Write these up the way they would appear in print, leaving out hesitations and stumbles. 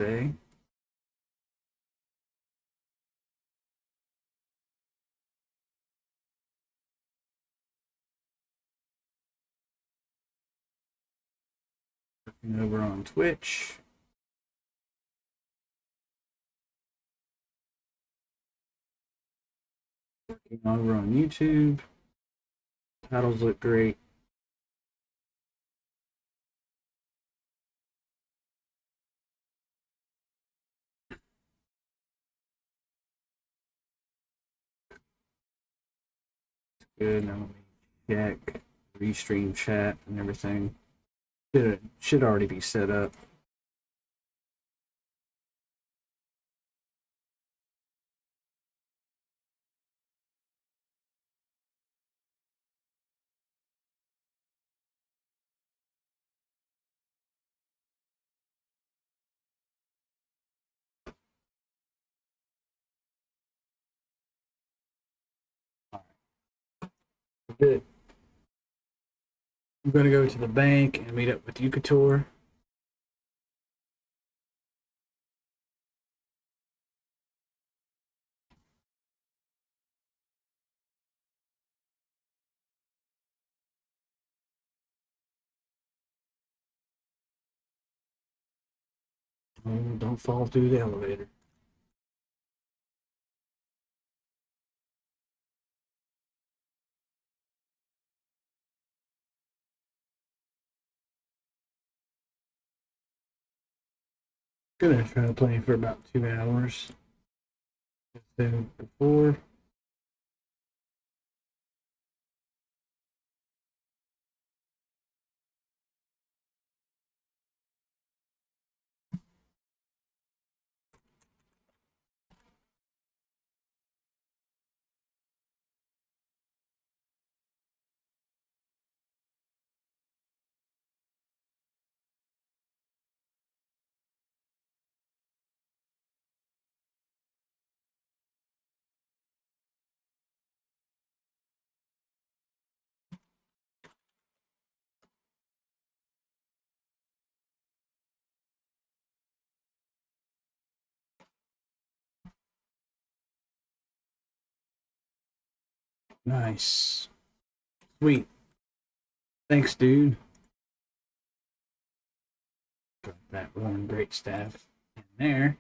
Day. Looking over on Twitch. Looking over on YouTube. Titles look great. Good. Now let me check restream chat and everything. Should already be set up. Good. I'm gonna go to the bank and meet up with Ukator. Oh, don't fall through the elevator. Gonna try playing for about 2 hours. Then before. Nice. Sweet. Thanks, dude. Drop that one great staff in there.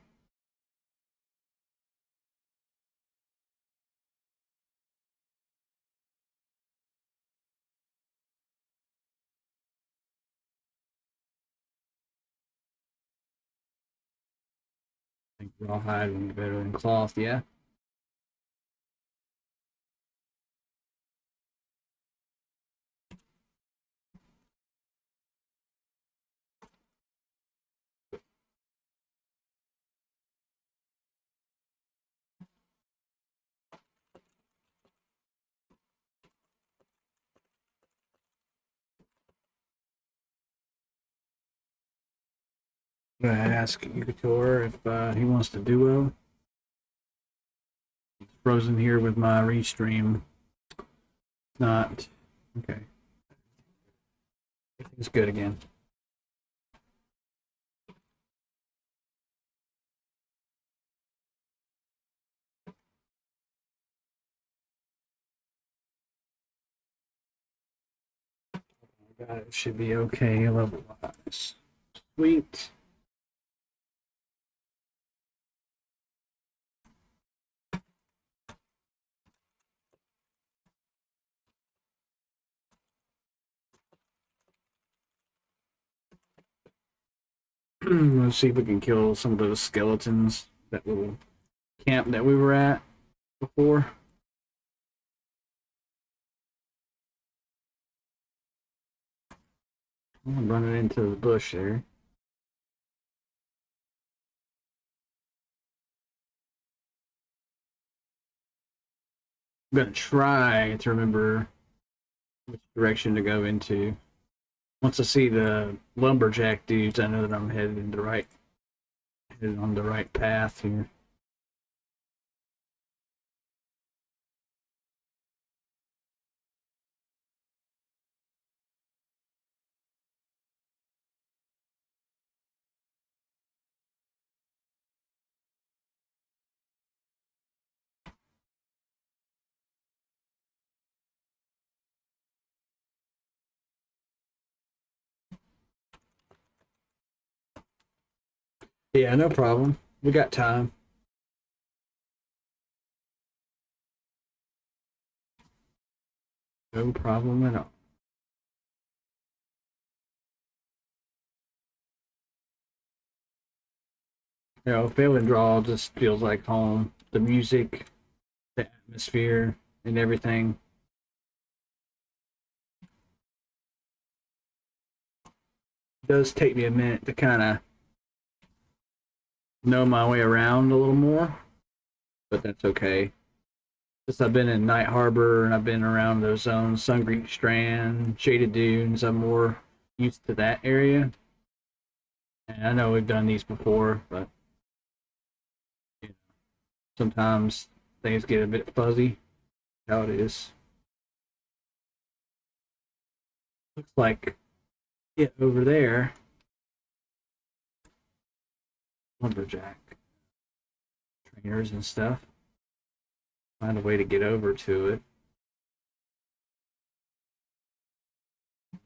I think rawhide would be better than cloth, yeah. I'm gonna ask Ukator if he wants to duo. It's frozen here with my restream. Not okay. Everything's good again. It should be okay level wise. Sweet. Let's see if we can kill some of those skeletons. That little camp that we were at before. I'm running into the bush there. I'm gonna try to remember which direction to go into. Once I see the lumberjack dudes, I know that I'm headed in the right, headed on the right path here. Yeah, no problem. We got time. No problem at all. You know, Fail and Draw just feels like home. The music, the atmosphere, and everything. It does take me a minute to kind of know my way around a little more, but that's okay. Since I've been in Night Harbor and I've been around those zones, Sungreek Strand, Shaded Dunes, I'm more used to that area. And I know we've done these before, but you know, sometimes things get a bit fuzzy. How it is. Looks like it over there, lumberjack trainers and stuff. Find a way to get over to it.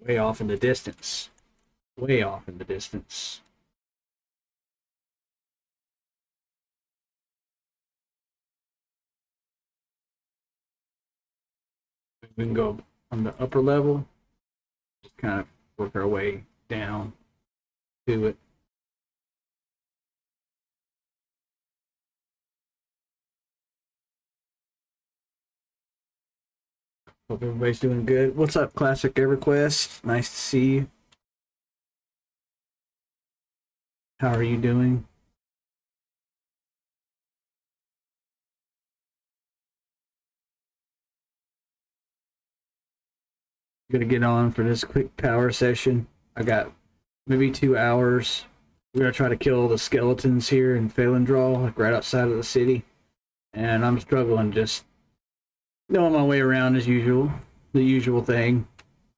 Way off in the distance. Way off in the distance. We can go on the upper level, just kind of work our way down to it. Hope everybody's doing good. What's up, Classic EverQuest? Nice to see you. How are you doing? Gonna get on for this quick power session. I got maybe 2 hours. We're gonna try to kill the skeletons here in Phelandraw, like right outside of the city. And I'm struggling just knowing my way around as usual. The usual thing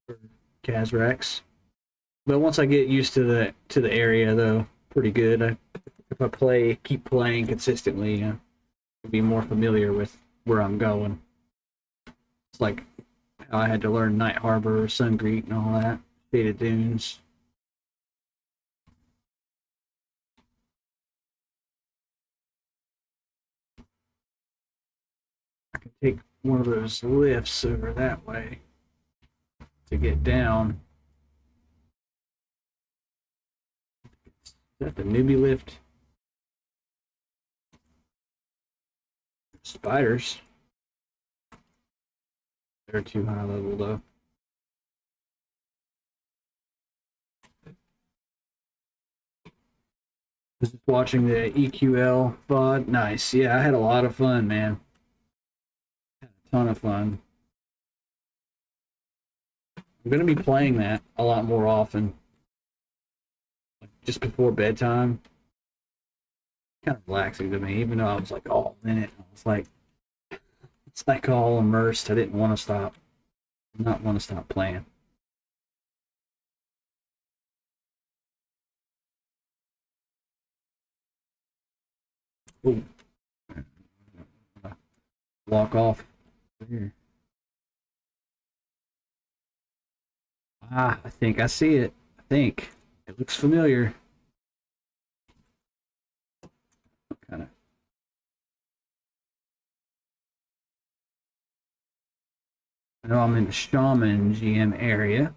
for Kazrax. But once I get used to the area though, pretty good. If I keep playing consistently, I'll be more familiar with where I'm going. It's like how I had to learn Night Harbor, Sungreek, and all that. Shaded Dunes. I can take one of those lifts over that way to get down. Is that the newbie lift? Spiders. They're too high level though. Just watching the EQL VOD. Nice. Yeah, I had a lot of fun, man. Had a ton of fun. I'm gonna be playing that a lot more often. Like just before bedtime. Kind of relaxing to me, even though I was like all in it. I was like, it's like all immersed. I didn't want to stop. Not want to stop playing. Ooh. Walk off. Here. Ah, I think I see it. I think it looks familiar. Kind of. I know I'm in the Shaman GM area.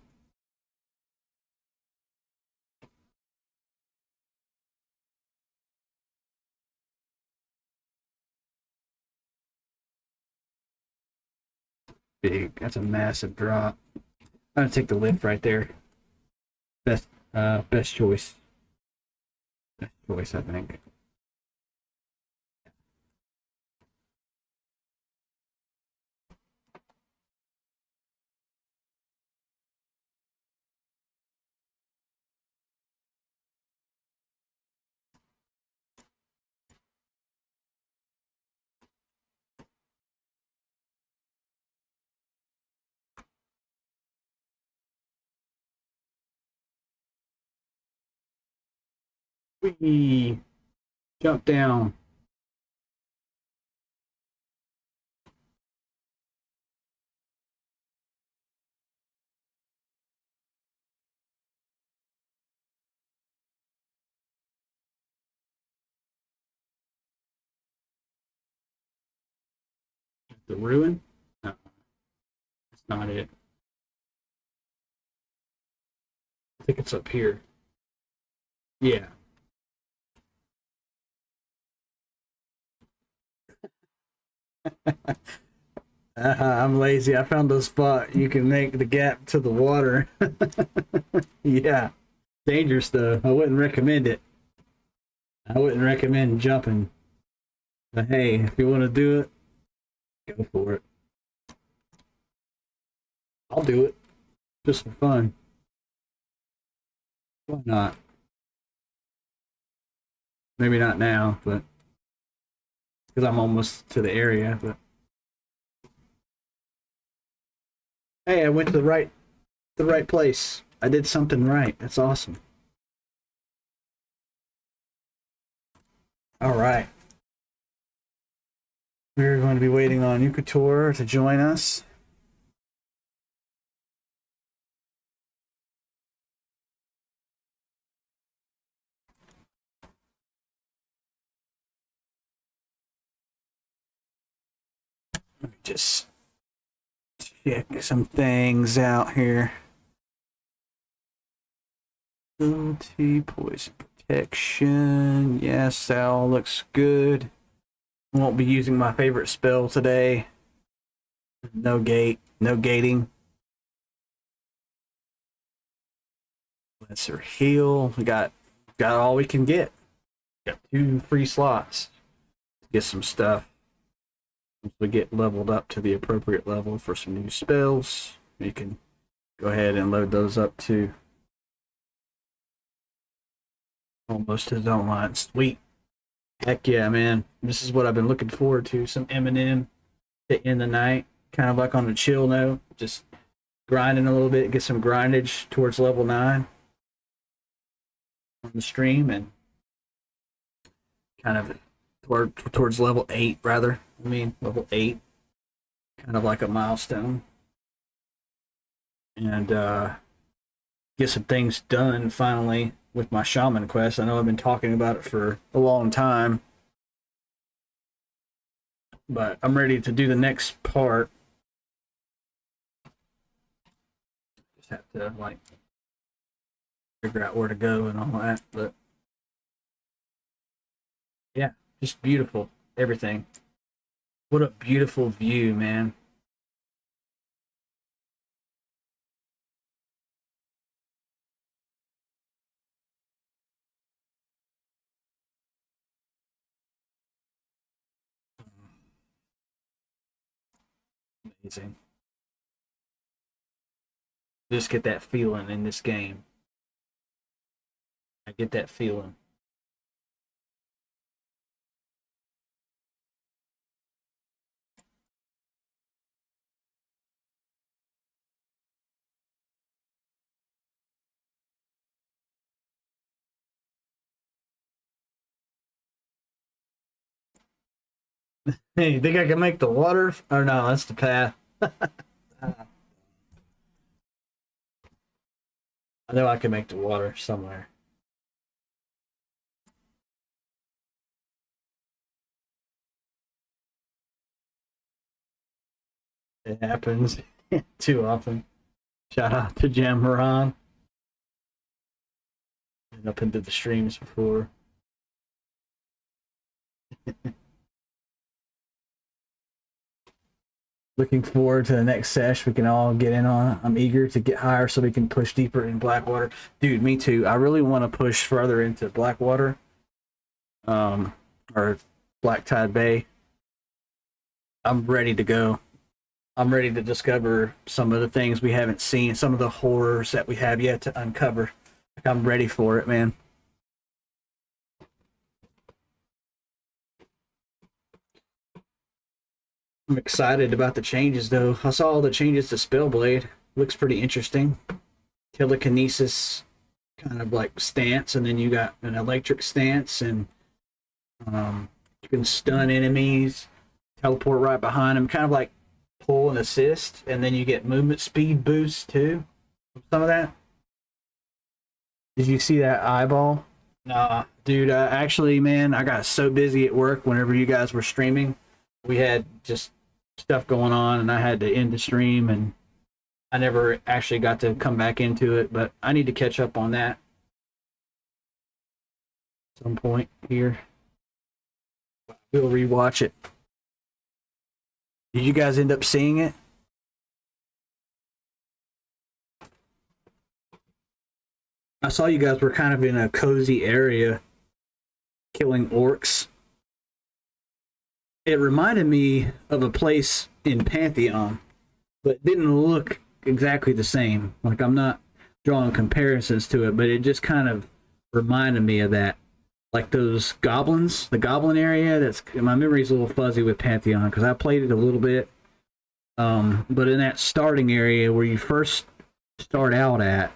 Big. That's a massive drop. I'm gonna take the lift right there. Best choice. Best choice, I think. We jump down. The ruin? No, that's not it. I think it's up here. Yeah. I'm lazy. I found a spot you can make the gap to the water. Yeah. Dangerous though. I wouldn't recommend it. I wouldn't recommend jumping. But hey, if you want to do it, go for it. I'll do it. Just for fun. Why not? Maybe not now, but because I'm almost to the area, but hey, I went to the right place. I did something right. That's awesome. All right. We're going to be waiting on Ukator to join us. Let me just check some things out here. Ability, poison protection. Yes, that all looks good. Won't be using my favorite spell today. No gating. Lesser heal. We got all we can get. Got 2 free slots to get some stuff. Once we get leveled up to the appropriate level for some new spells, you can go ahead and load those up too. Almost his own line. Sweet. Heck yeah, man. This is what I've been looking forward to. Some Eminem to end the night. Kind of like on a chill note. Just grinding a little bit. Get some grindage towards level 9 on the stream. And kind of towards level 8, rather. I mean, level 8. Kind of like a milestone. And get some things done finally with my Shaman quest. I know I've been talking about it for a long time, but I'm ready to do the next part. Just have to like figure out where to go and all that, but yeah, just beautiful, everything. What a beautiful view, man. Amazing. Just get that feeling in this game. I get that feeling. Hey, you think I can make the water? Or no, that's the path. I know I can make the water somewhere. It happens too often. Shout out to Jamaran. Been up into the streams before. Looking forward to the next sesh we can all get in on. I'm eager to get higher so we can push deeper in Blackwater. Dude, me too. I really want to push further into Blackwater. Or Black Tide Bay. I'm ready to go. I'm ready to discover some of the things we haven't seen, some of the horrors that we have yet to uncover. Like, I'm ready for it, man. I'm excited about the changes, though. I saw all the changes to Spellblade. Looks pretty interesting. Telekinesis kind of like stance, and then you got an electric stance, and you can stun enemies, teleport right behind them, kind of like pull and assist, and then you get movement speed boost too. Some of that. Did you see that eyeball? Nah, dude. Actually, man, I got so busy at work whenever you guys were streaming. We had just stuff going on, and I had to end the stream, and I never actually got to come back into it. But I need to catch up on that at some point here. We'll rewatch it. Did you guys end up seeing it? I saw you guys were kind of in a cozy area killing orcs. It reminded me of a place in Pantheon, but it didn't look exactly the same. Like, I'm not drawing comparisons to it, but it just kind of reminded me of that. Like those goblins, the goblin area. That's my memory's a little fuzzy with Pantheon because I played it a little bit. But in that starting area where you first start out at,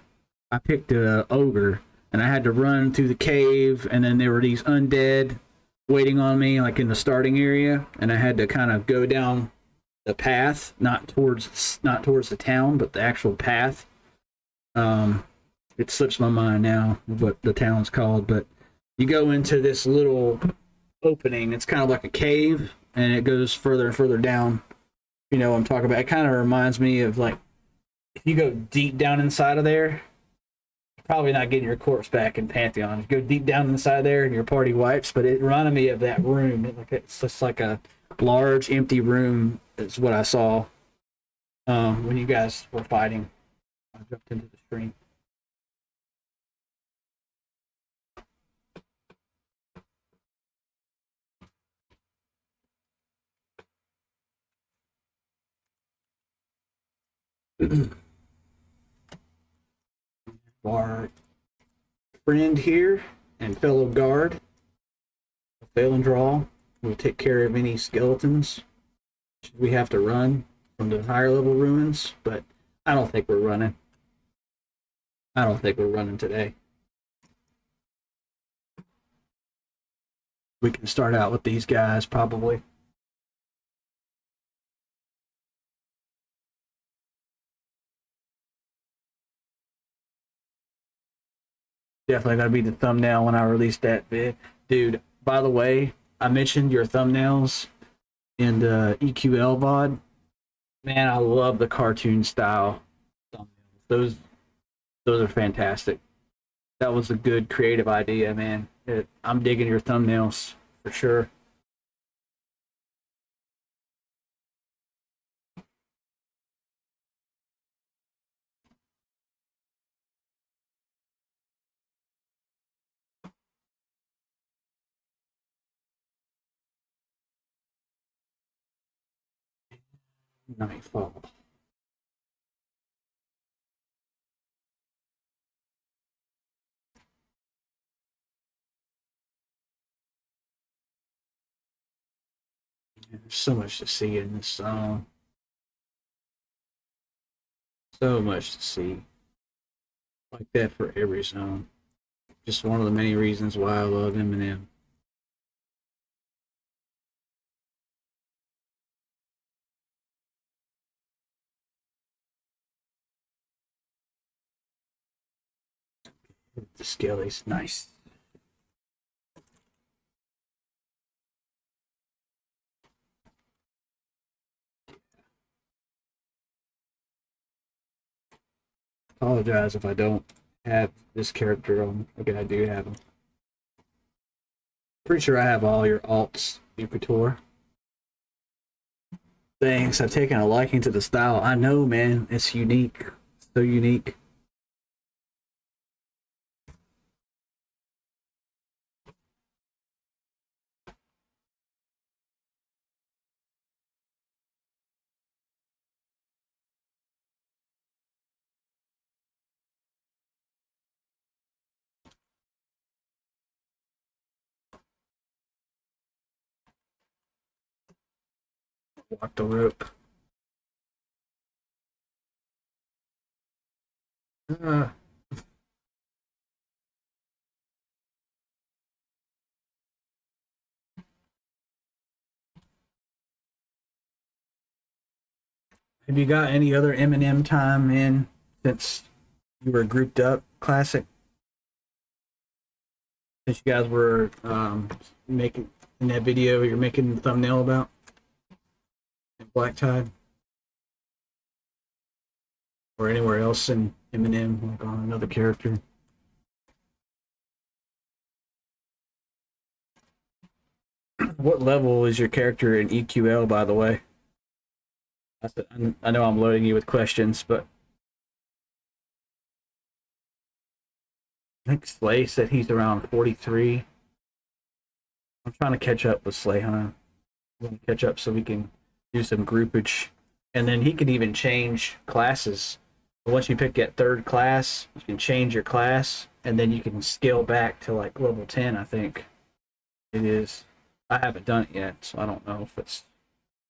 I picked a ogre, and I had to run through the cave, and then there were these undead waiting on me, like in the starting area, and I had to kind of go down the path, not towards the town, but the actual path. It slips my mind now what the town's called, but you go into this little opening. It's kind of like a cave, and it goes further and further down. You know what I'm talking about? It kind of reminds me of, like, if you go deep down inside of there, you're probably not getting your corpse back in Pantheon. You go deep down inside there, and your party wipes. But it reminded me of that room. It's just like a large, empty room is what I saw when you guys were fighting. I jumped into the stream. Our friend here and fellow guard, fail and draw, will take care of any skeletons we have to run from the higher level ruins, but I don't think we're running. I don't think we're running today. We can start out with these guys probably. Definitely gotta be the thumbnail when I release that vid. Dude, by the way, I mentioned your thumbnails in the EQL VOD. Man, I love the cartoon style thumbnails. Those are fantastic. That was a good creative idea, man. I'm digging your thumbnails for sure. Nightfall. There's so much to see in this song. So much to see. Like that for every song. Just one of the many reasons why I love Eminem. The skellies, nice. Apologize if I don't have this character on. Okay, I do have him. Pretty sure I have all your alts, Ukator. Thanks. I've taken a liking to the style. I know, man. It's unique. So unique. Walk the rope. Have you got any other Eminem time in since you were grouped up, Classic? Since you guys were making in that video you're making the thumbnail about? Black Tide or anywhere else in Eminem, like on another character. What level is your character in EQL, by the way? I know I'm loading you with questions, but I think Slay said he's around 43. I'm trying to catch up with Slay Hunt. I want to catch up so we can do some groupage. And then he can even change classes. Once you pick that third class, you can change your class, and then you can scale back to like level 10, I think it is. I haven't done it yet, so I don't know if it's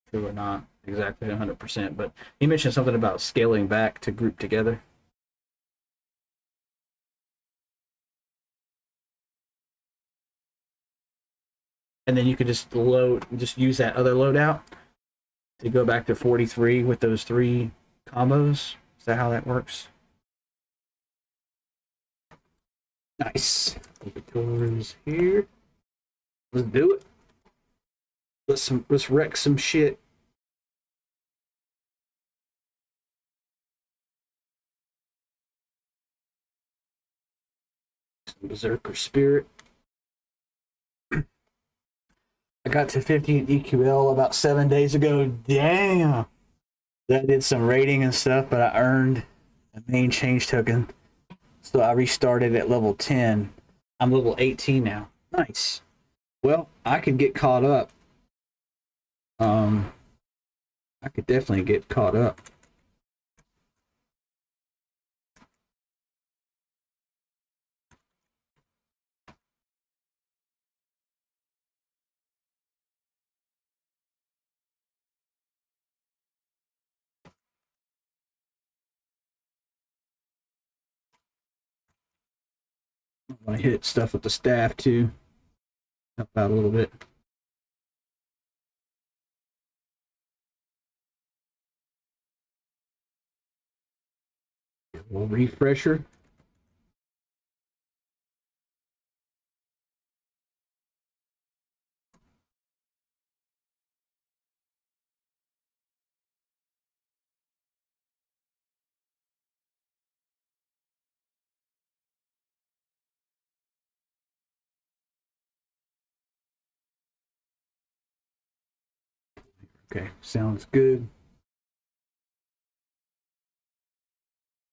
true or not exactly 100%. But he mentioned something about scaling back to group together. And then you could just use that other loadout to go back to 43 with those 3 combos. Is that how that works? Nice. Ukator's here. Let's do it. Let's wreck some shit. Some Berserker Spirit. I got to 50 in EQL about 7 days ago. Damn. That did some rating and stuff, but I earned a main change token. So I restarted at level 10. I'm level 18 now. Nice. Well, I could get caught up. I could definitely get caught up. I want to hit stuff with the staff too. Help out a little bit. A little refresher. Okay, sounds good.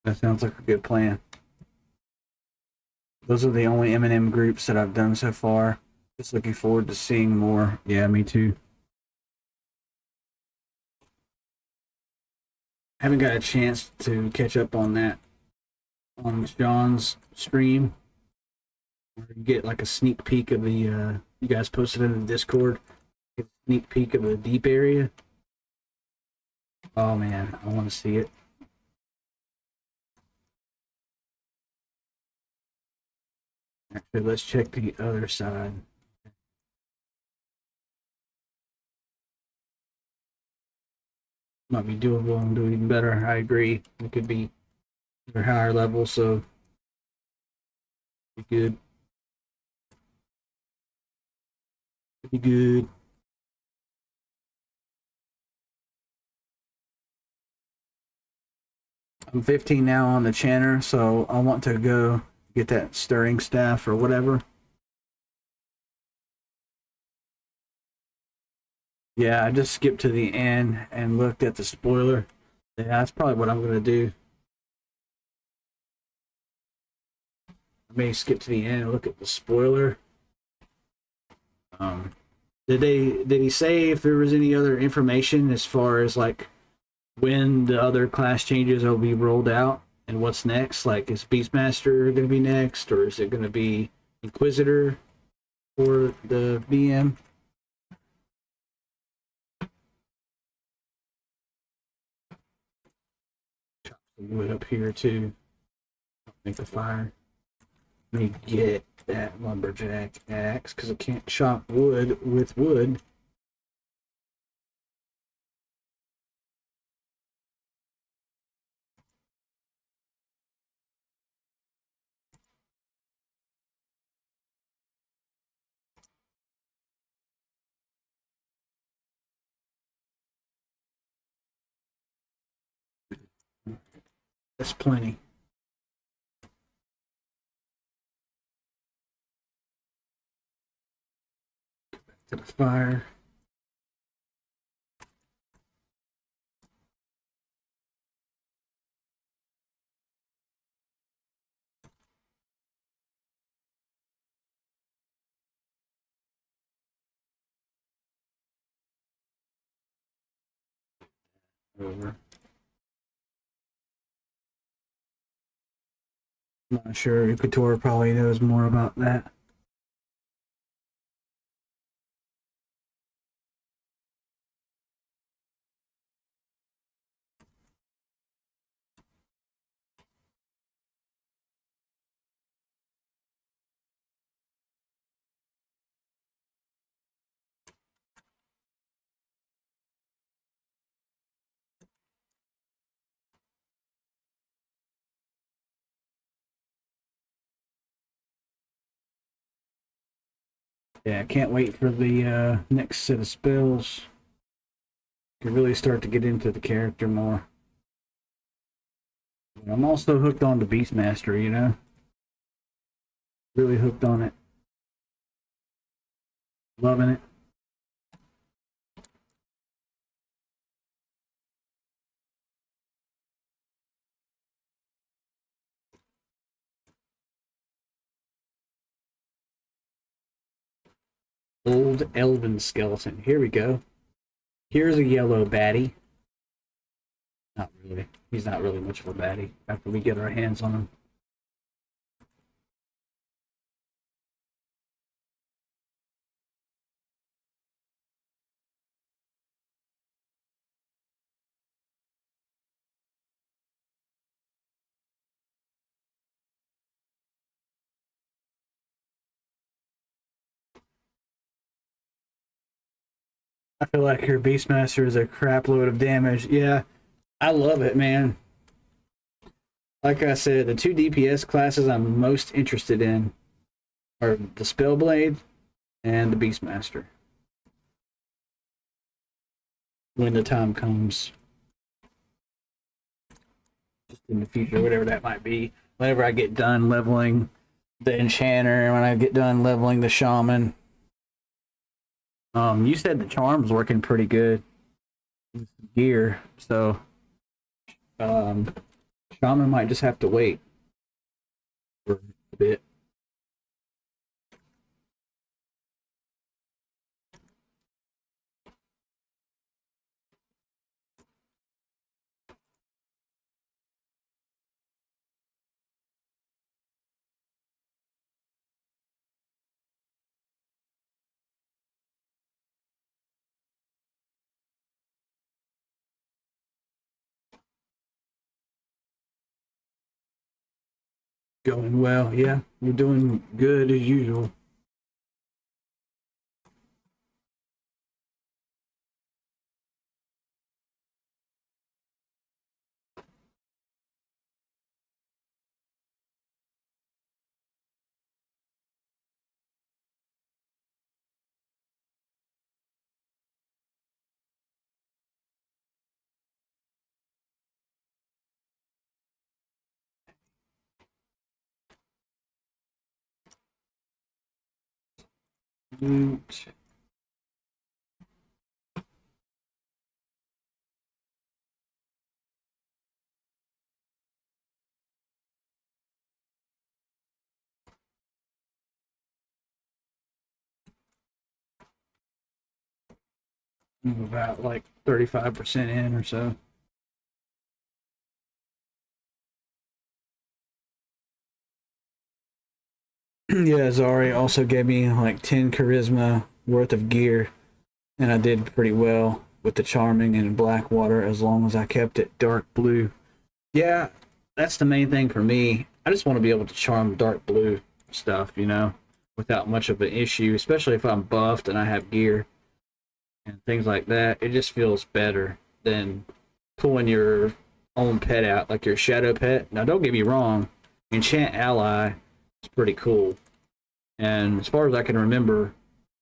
That sounds like a good plan. Those are the only Eminem groups that I've done so far. Just looking forward to seeing more. Yeah, me too. Haven't got a chance to catch up on that on Sean's stream. Where you get like a sneak peek of the you guys posted in the Discord. Get a sneak peek of the deep area. Oh man, I want to see it. Actually, let's check the other side. Might be doable and do even better. I agree. It could be a higher level, so be good. Be good. I'm 15 now on the Channer, so I want to go get that stirring staff or whatever. Yeah, I just skipped to the end and looked at the spoiler. Yeah, that's probably what I'm gonna do. I may skip to the end and look at the spoiler. Um, did he say if there was any other information as far as like when the other class changes will be rolled out and what's next? Like, is Beastmaster going to be next, or is it going to be Inquisitor for the VM? Chop some wood up here too. Make the fire. Let me get that lumberjack axe because I can't chop wood with wood. That's plenty. Back to the fire. Over. I'm not sure. Ukator probably knows more about that. Yeah, I can't wait for the next set of spells. To really start to get into the character more. I'm also hooked on the Beastmaster, you know? Really hooked on it. Loving it. Old Elven Skeleton. Here we go. Here's a yellow baddie. Not really. He's not really much of a baddie after we get our hands on him. I feel like your Beastmaster is a crap load of damage. Yeah, I love it, man. Like I said, the two DPS classes I'm most interested in are the Spellblade and the Beastmaster. When the time comes. Just in the future, whatever that might be. Whenever I get done leveling the Enchanter, when I get done leveling the Shaman. You said the charm's working pretty good with gear, so Shaman might just have to wait for a bit. Going well, yeah. You're doing good as usual. Loot. I'm about like 35% in or so. Yeah, Zari also gave me like 10 charisma worth of gear, and I did pretty well with the charming and Blackwater as long as I kept it dark blue. Yeah, that's the main thing for me. I just want to be able to charm dark blue stuff, you know, without much of an issue, especially if I'm buffed and I have gear and things like that. It just feels better than pulling your own pet out, like your shadow pet. Now, don't get me wrong, Enchant Ally is pretty cool. And as far as I can remember,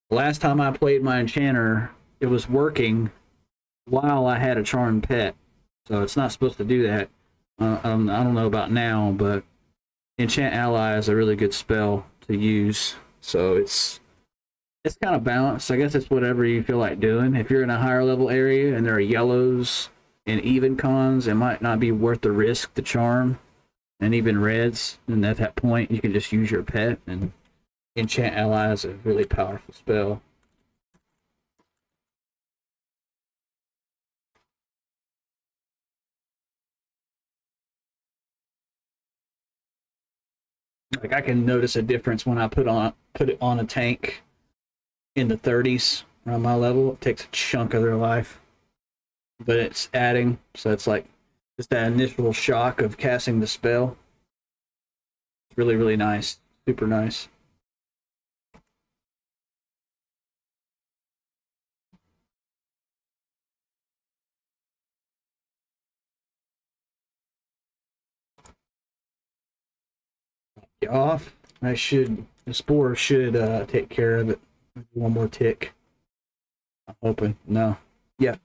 last time I played my Enchanter, it was working while I had a charmed pet. So it's not supposed to do that. I don't know about now, but Enchant Ally is a really good spell to use. So it's kind of balanced. I guess it's whatever you feel like doing. If you're in a higher level area and there are yellows and even cons, it might not be worth the risk to charm. And even reds, and at that point you can just use your pet, and Enchant Ally is a really powerful spell. Like I can notice a difference when I put it on a tank in the 30s around my level. It takes a chunk of their life, but it's adding, so it's like just that initial shock of casting the spell. It's really, really nice, super nice. Get off. The spore should take care of it. One more tick. I'm hoping. No. Yeah.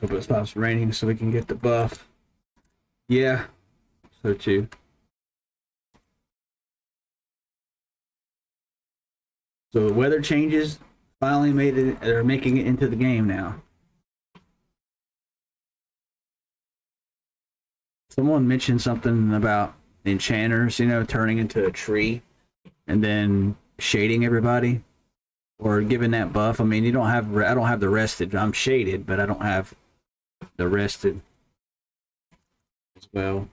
Hope it stops raining so we can get the buff. Yeah, so too. So the weather changes finally made it. They're making it into the game now. Someone mentioned something about enchanters, turning into a tree and then shading everybody or giving that buff. I mean, I don't have the rested. I'm shaded, but I don't have the rested as well.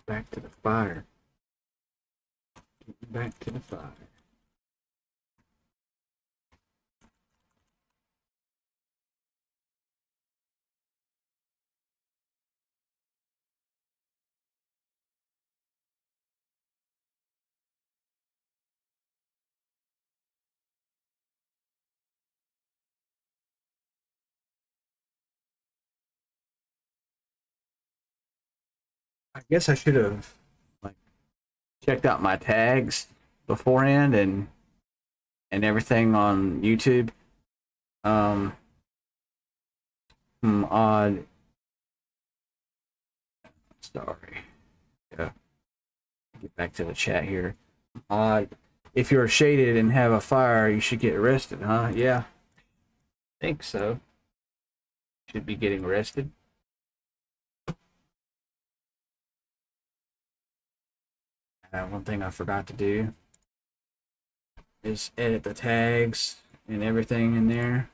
Back to the fire. Back to the fire. I guess I should have like checked out my tags beforehand and everything on YouTube. Um, odd. Sorry. Yeah. Get back to the chat here. Odd. If you're shaded and have a fire, you should get arrested, huh? Yeah. I think so. Should be getting arrested. One thing I forgot to do is edit the tags and everything in there.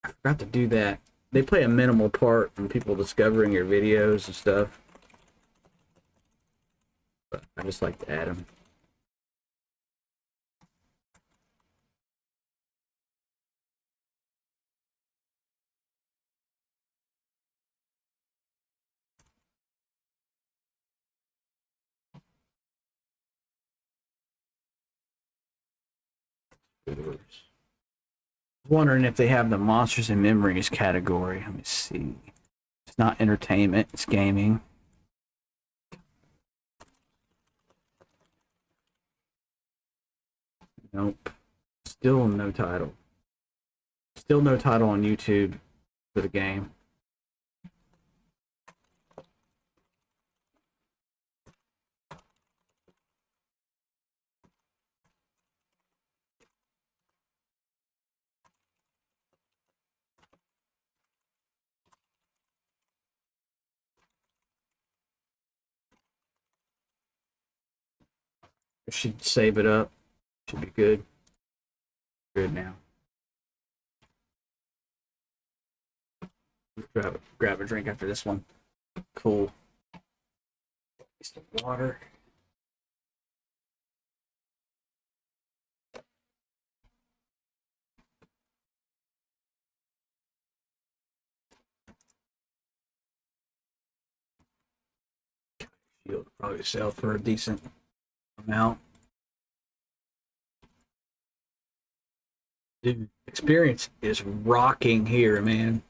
I forgot to do that. They play a minimal part in people discovering your videos and stuff. But I just like to add them. Wondering if they have the Monsters and Memories category. Let me see. It's not entertainment, it's gaming. Nope. Still no title. Still no title on YouTube for the game. I should save it up. Should be good. Good now. Grab a drink after this one. Cool. Some water. You'll probably sell for a decent amount. Dude, experience is rocking here, man.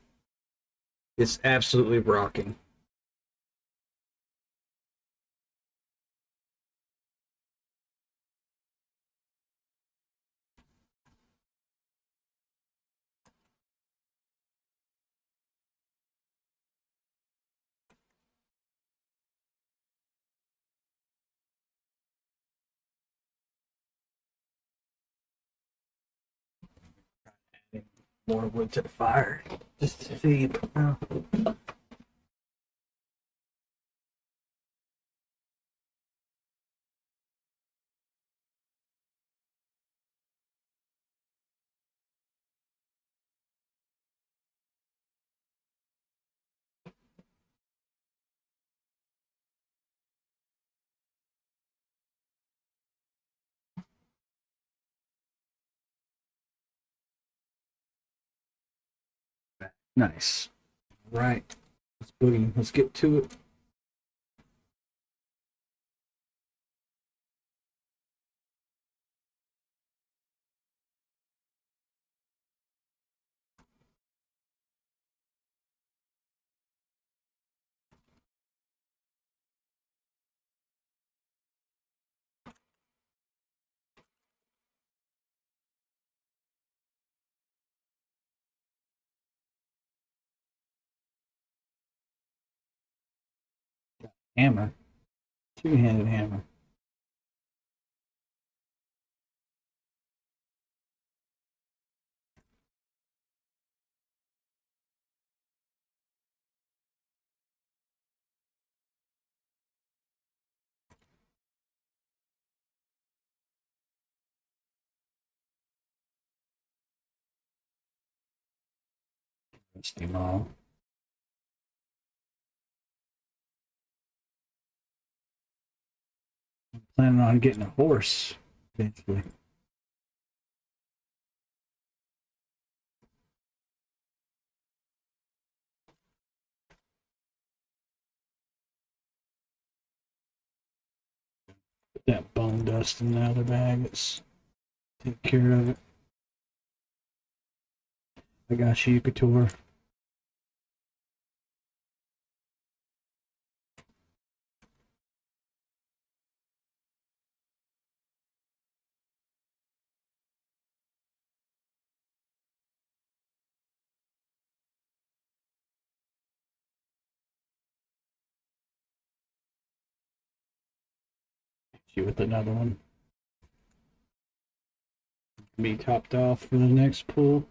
It's absolutely rocking. More wood to the fire just to see. Nice. Right. Let's boogie. Let's get to it. Hammer. Two-handed hammer. Steam all. I'm planning on getting a horse eventually. Put that bone dust in the other bag. Let's take care of it. I got you, Ukator. You with another one. Be topped off for the next pull.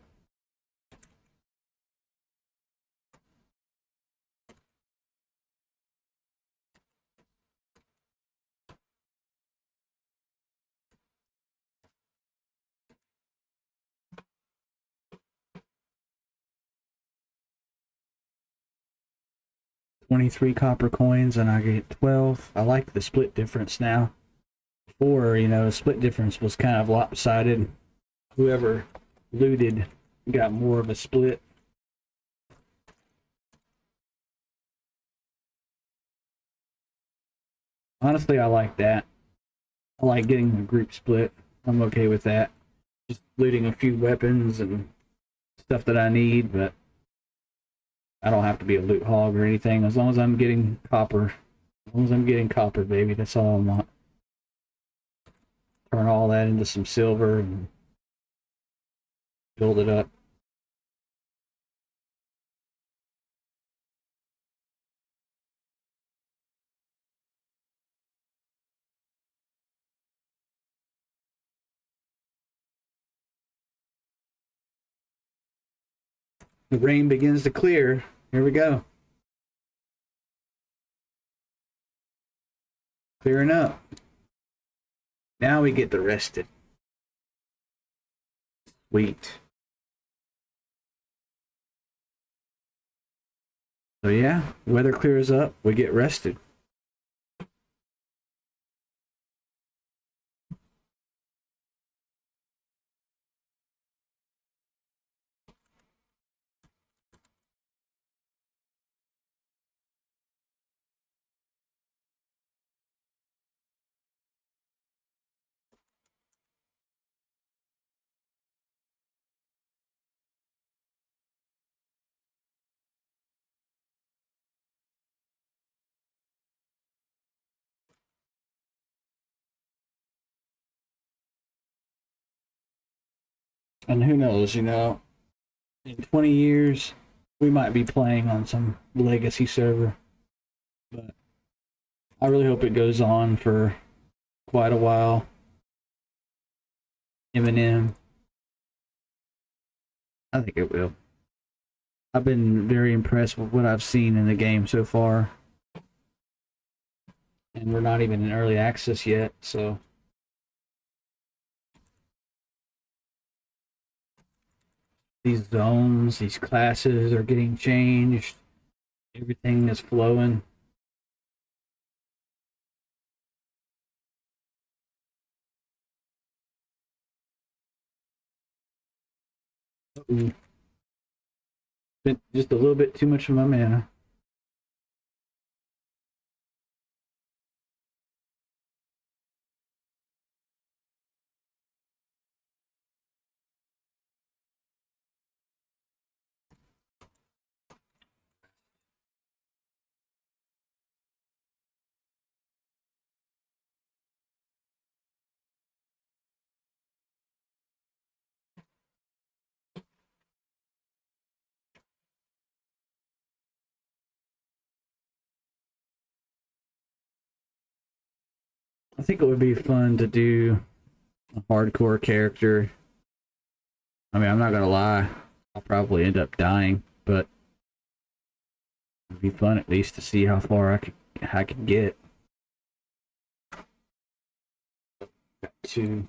$23 copper coins and I get 12. I like the split difference now. Before, you know, the split difference was kind of lopsided. Whoever looted got more of a split. Honestly, I like that. I like getting a group split. I'm okay with that. Just looting a few weapons and stuff that I need, but I don't have to be a loot hog or anything. As long as I'm getting copper. As long as I'm getting copper, baby, that's all I want. Turn all that into some silver and build it up. The rain begins to clear. Here we go. Clearing up. Now we get the rested. Sweet. So yeah, weather clears up, we get rested. And who knows, you know, in 20 years, we might be playing on some legacy server. But I really hope it goes on for quite a while. Eminem, I think it will. I've been very impressed with what I've seen in the game so far. And we're not even in early access yet, so these zones, these classes are getting changed. Everything is flowing. Uh-oh. Spent just a little bit too much of my mana. I think it would be fun to do a hardcore character. I mean, I'm not gonna lie, I'll probably end up dying, but it'd be fun at least to see how far I could get. Got two.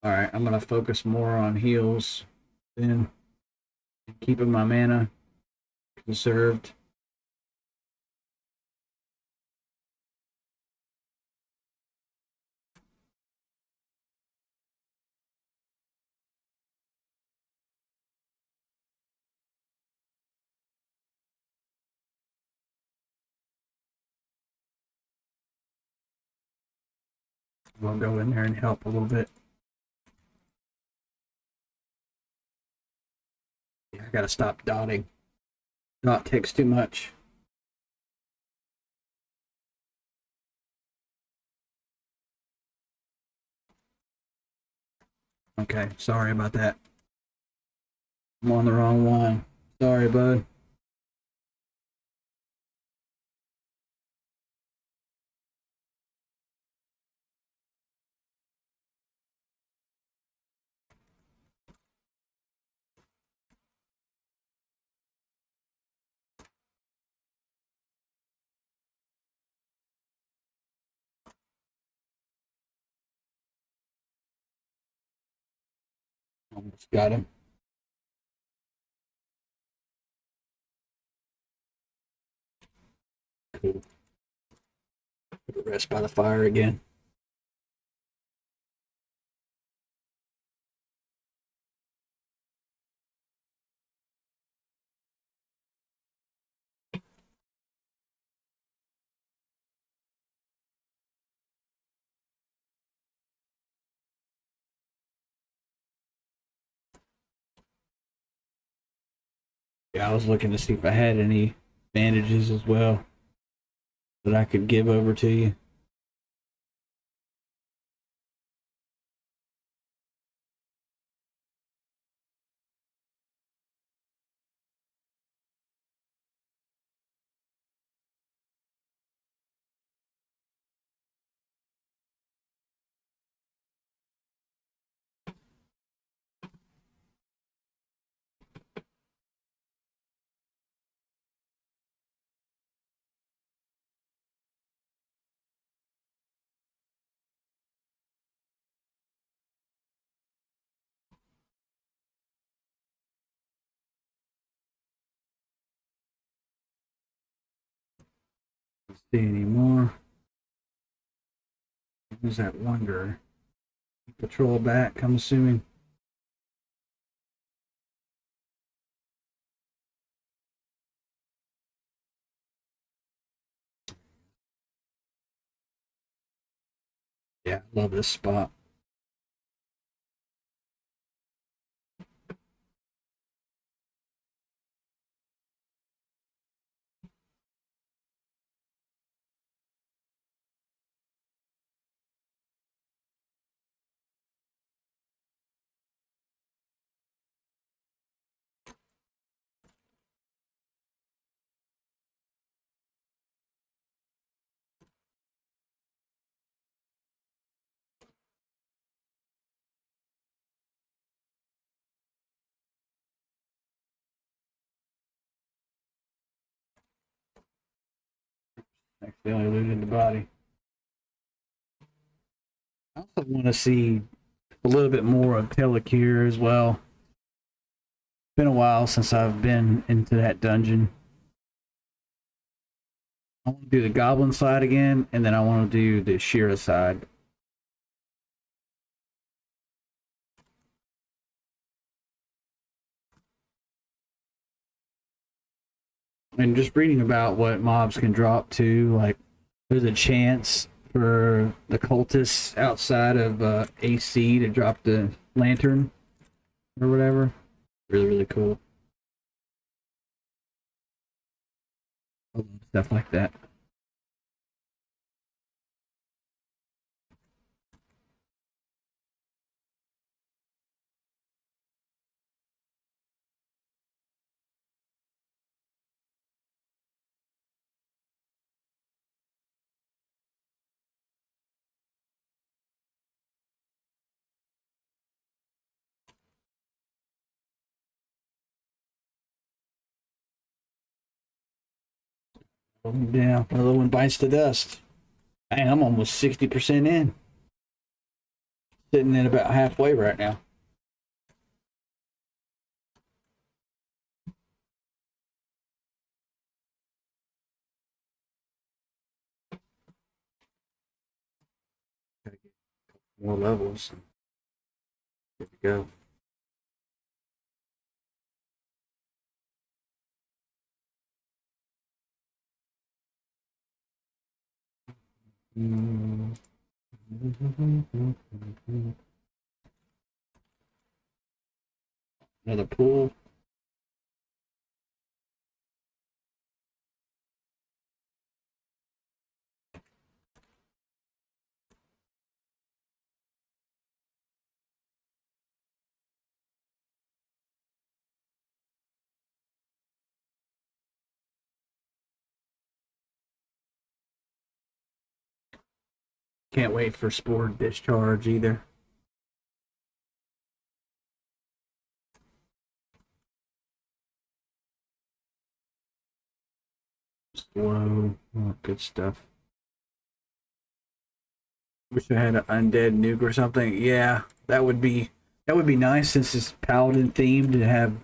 All right, I'm gonna focus more on heals, then keeping my mana conserved. We'll go in there and help a little bit. Yeah, I gotta stop dotting. Dot takes too much. Okay, sorry about that. I'm on the wrong one. Sorry, bud. Almost got him. Cool. Put a rest by the fire again. Yeah, I was looking to see if I had any bandages as well that I could give over to you. See any more? Who's that wanderer? Patrol back, I'm assuming. Yeah, love this spot. Accidentally looted the body. I also want to see a little bit more of Telekir as well. It's been a while since I've been into that dungeon. I want to do the goblin side again, and then I want to do the Shira side. And just reading about what mobs can drop too, like there's a chance for the cultists outside of AC to drop the lantern or whatever. Really, really cool. I love stuff like that. Yeah, another one bites the dust. Dang, I'm almost 60% in. Sitting at about halfway right now. More levels. Here we go. Another pool. Can't wait for Spore Discharge either. Slow. Oh, good stuff. Wish I had an undead nuke or something. Yeah, that would be nice since it's paladin themed to have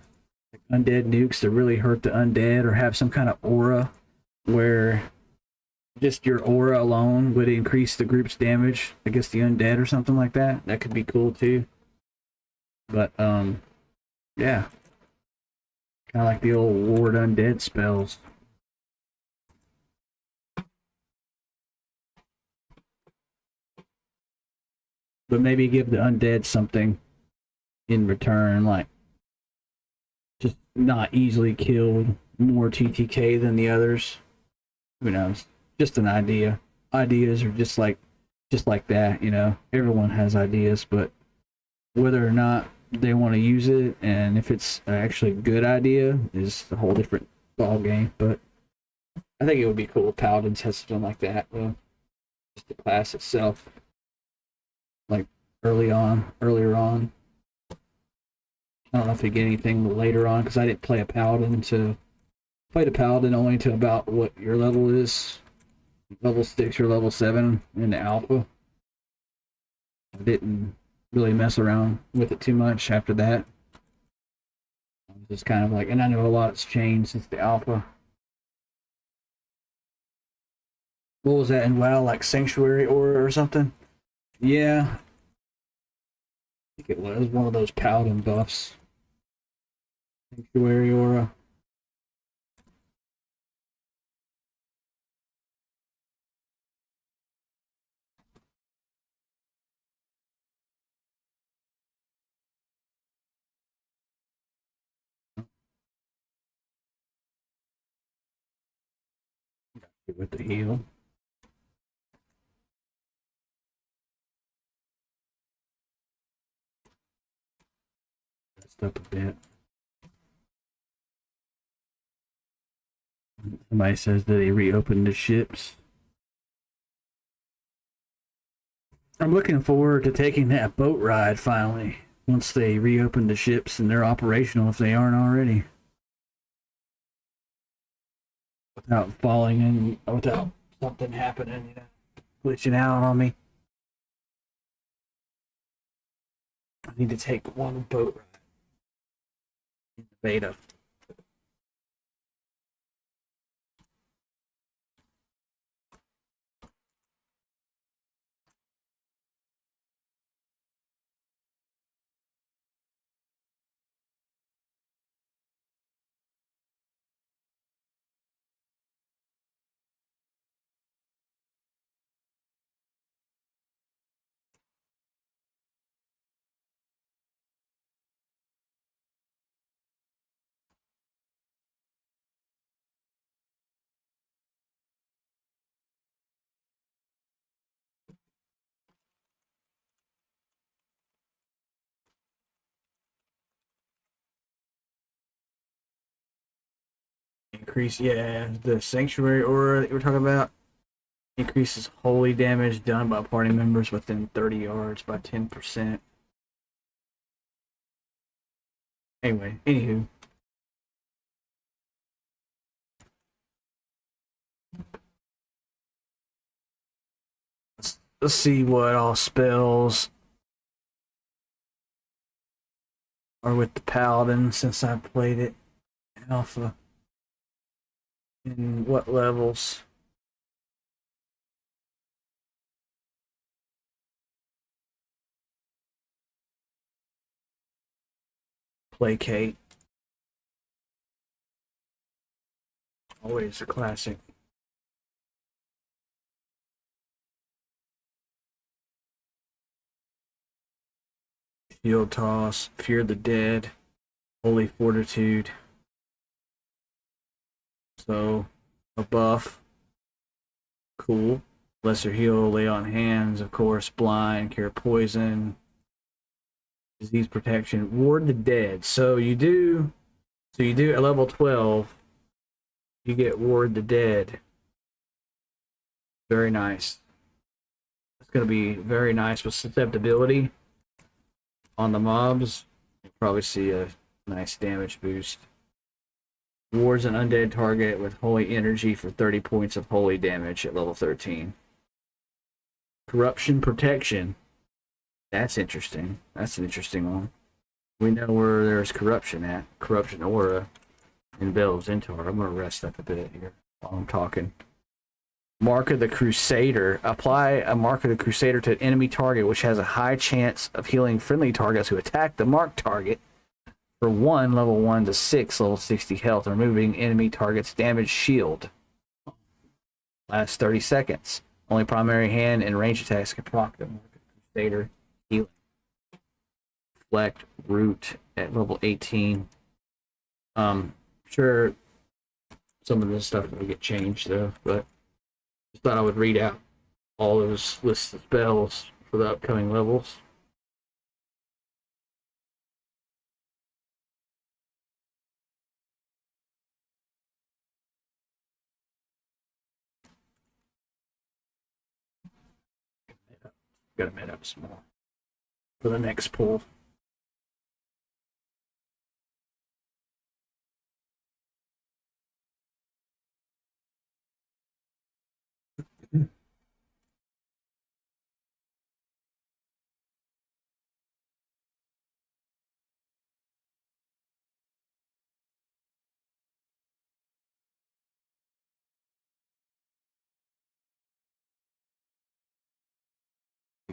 undead nukes to really hurt the undead, or have some kind of aura where just your aura alone would increase the group's damage against the undead or something like that. That could be cool too. But yeah, kind of like the old ward undead spells. But maybe give the undead something in return, like just not easily killed, more TTK than the others. Who knows? Just an idea. Ideas are just like that, you know. Everyone has ideas, but whether or not they want to use it and if it's actually a good idea is a whole different ball game. But I think it would be cool if Paladins has something like that. Well, just the class itself, like earlier on. I don't know if we get anything later on because I didn't play a Paladin to played a Paladin only to about what your level is, level 6 or level 7 in the alpha. I didn't really mess around with it too much after that. I was just kind of like, and I know a lot's changed since the alpha. What was that in WoW? Like Sanctuary Aura or something? Yeah, I think it was one of those Paladin buffs. Sanctuary Aura. With the heal. Messed up a bit. Somebody says that they reopened the ships. I'm looking forward to taking that boat ride finally. Once they reopen the ships and they're operational, if they aren't already. Without falling in, without something happening, glitching out on me. I need to take one boat ride in the beta. Increase, yeah, the sanctuary aura that you were talking about increases holy damage done by party members within 30 yards by 10%. Anyway, anywho, let's see what all spells are with the paladin since I played it in alpha. And what levels? Placate. Always a classic. Shield toss, fear the dead, holy fortitude. So a buff. Cool. Lesser heal, lay on hands, of course, blind, cure poison, disease protection, ward the dead. So you do at level 12, you get ward the dead. Very nice. It's gonna be very nice with susceptibility on the mobs. You'll probably see a nice damage boost. Wards an undead target with holy energy for 30 points of holy damage at level 13. Corruption protection. That's interesting. That's an interesting one. We know where there's corruption at. Corruption aura in Bell's Intar. I'm gonna rest up a bit here while I'm talking. Mark of the Crusader. Apply a Mark of the Crusader to an enemy target which has a high chance of healing friendly targets who attack the marked target for 1 level 1 to 6 level 60 health, removing enemy target's damage shield. Lasts 30 seconds. Only primary hand and range attacks can proc the Mark of the Crusader healing. Reflect root at level 18. Sure, some of this stuff will get changed though, but just thought I would read out all those lists of spells for the upcoming levels. Gotta mid up some more for the next pull.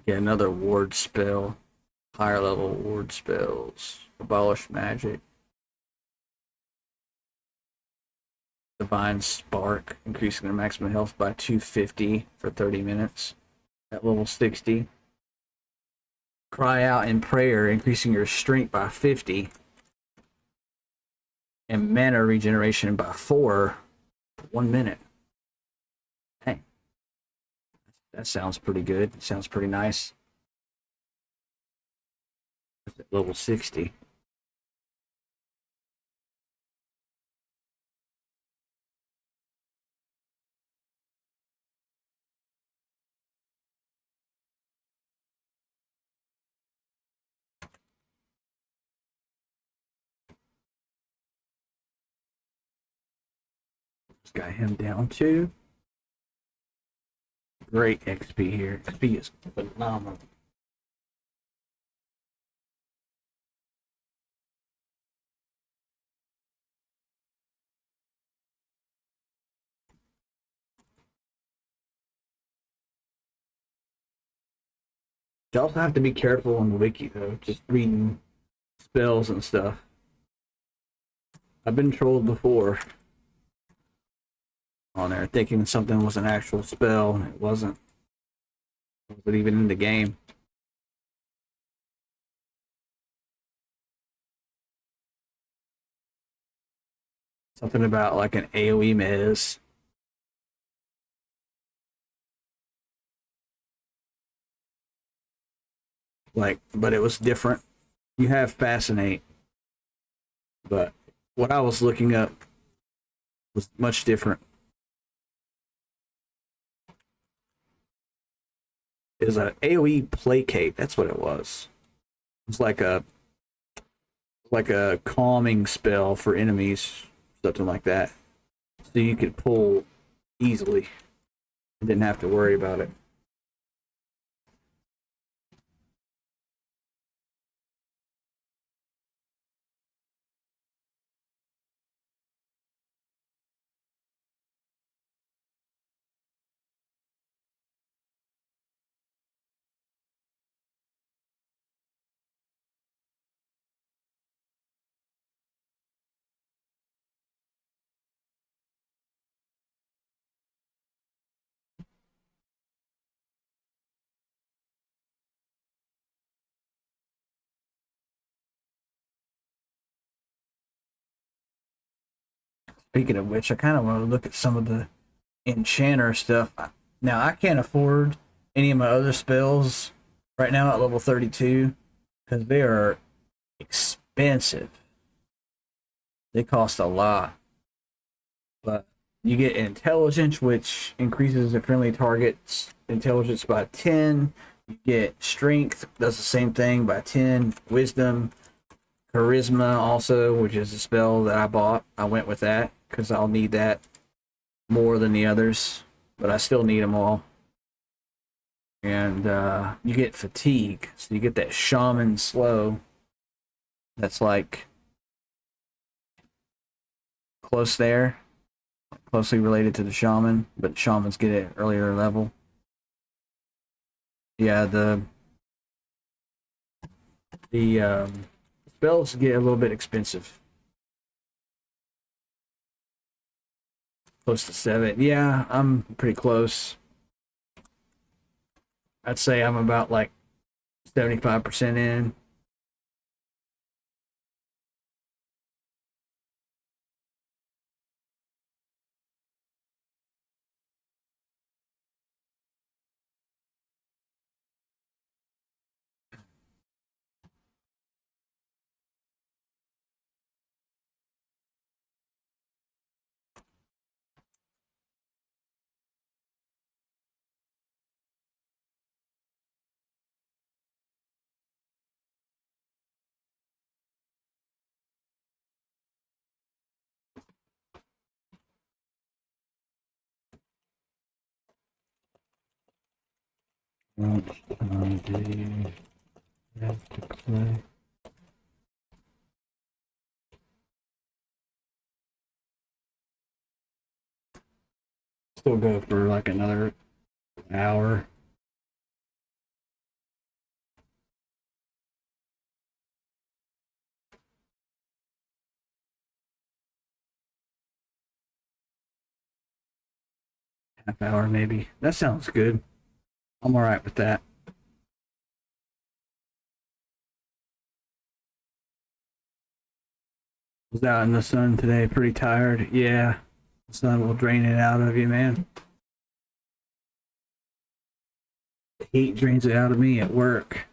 Get another ward spell. Higher level ward spells. Abolish magic. Divine Spark, increasing their maximum health by 250 for 30 minutes at level 60. Cry out in prayer, increasing your strength by 50. And mana regeneration by 4 for 1 minute. Hey, that sounds pretty good. Sounds pretty nice. At level 60. Just got him down to. Great XP here. XP is phenomenal. You also have to be careful on the wiki though, just reading spells and stuff. I've been trolled before on there thinking something was an actual spell and it wasn't. It wasn't even in the game. Something about like an AoE mez. Like, but it was different. You have Fascinate, but what I was looking up was much different. It was an AoE placate. That's what it was. It was like a calming spell for enemies, something like that. So you could pull easily. You didn't have to worry about it. Speaking of which, I kind of want to look at some of the enchanter stuff. Now, I can't afford any of my other spells right now at level 32 because they are expensive. They cost a lot. But you get intelligence, which increases the friendly target's intelligence by 10. You get strength, does the same thing by 10. Wisdom, charisma also, which is a spell that I bought. I went with that because I'll need that more than the others, but I still need them all. And you get fatigue, so you get that shaman slow. That's like close there, closely related to the shaman, but shamans get it earlier level. Yeah, the spells get a little bit expensive. Close to 7. Yeah, I'm pretty close. I'd say I'm about like 75% in. How much time do you have to play? Still go for like another hour. Half hour maybe. That sounds good. I'm alright with that. Was out in the sun today, pretty tired. Yeah, the sun will drain it out of you, man. The heat drains it out of me at work.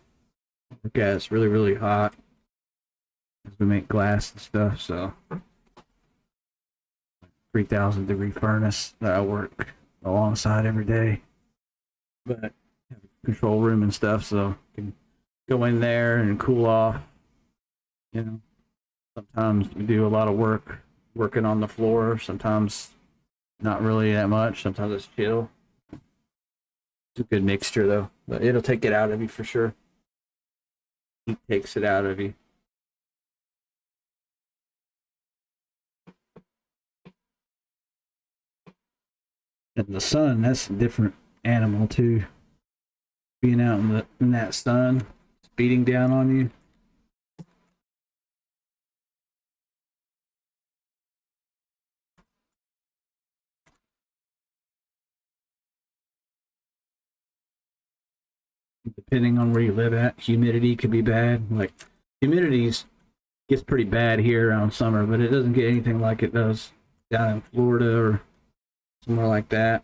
Yeah, it's really, really hot. We make glass and stuff, so 3,000-degree furnace that I work alongside every day. But have a control room and stuff, so I can go in there and cool off. You know, sometimes we do a lot of work working on the floor. Sometimes not really that much. Sometimes it's chill. It's a good mixture though, but it'll take it out of you for sure. Heat takes it out of you. And the sun, that's a different animal too. Being out in that sun, it's beating down on you. Depending on where you live at, humidity could be bad. Like humidity gets pretty bad here around summer, but it doesn't get anything like it does down in Florida or somewhere like that.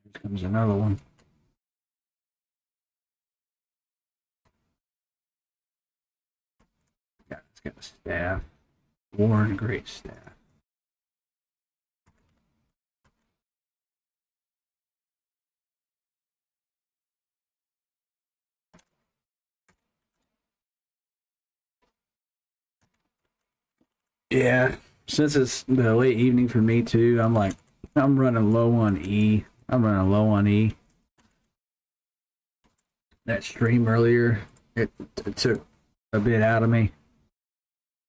Here comes another one. Yeah, it's got a staff. Worn great staff. Yeah, since it's the late evening for me too, I'm running low on E. I'm running low on E. That stream earlier, it took a bit out of me,